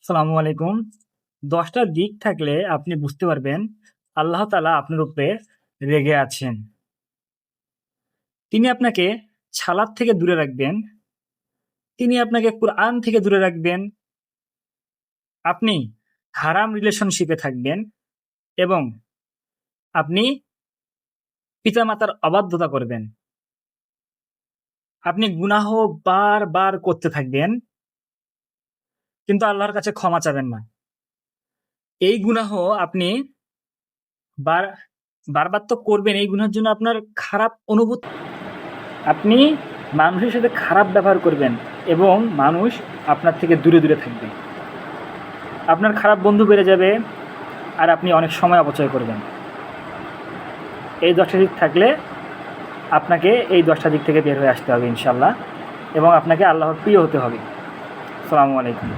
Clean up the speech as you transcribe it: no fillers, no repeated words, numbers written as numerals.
সালামু আলাইকুম। ১০ টা দিক থাকলে আপনি বুঝতে পারবেন আল্লাহ তাআলা আপনার উপরে রেগে আছেন। তিনি আপনাকে ছালাত থেকে দূরে রাখবেন। তিনি আপনাকে কুরআন থেকে দূরে রাখবেন। আপনি হারাম রিলেশনশিপে থাকবেন এবং আপনি পিতামাতার অবাধ্যতা করবেন। আপনি গুনাহ বারবার করতে থাকবেন কিন্তু আল্লাহর কাছে ক্ষমা চাবেন না। এই গুনাহ আপনি বার বারবার তো করবেন। এই গুনাহের জন্য আপনার খারাপ আপনি মানুষের সাথে খারাপ ব্যবহার করবেন এবং মানুষ আপনার থেকে দূরে দূরে থাকবে। আপনার খারাপ বন্ধু বেড়ে যাবে আর আপনি অনেক সময় অপচয় করবেন। এই ১০ টা দিক থাকলে আপনাকে এই ১০ টা দিক থেকে বের হয়ে আসতে হবে ইনশাআল্লাহ এবং আপনাকে আল্লাহর প্রিয় হতে হবে। আসসালামু আলাইকুম।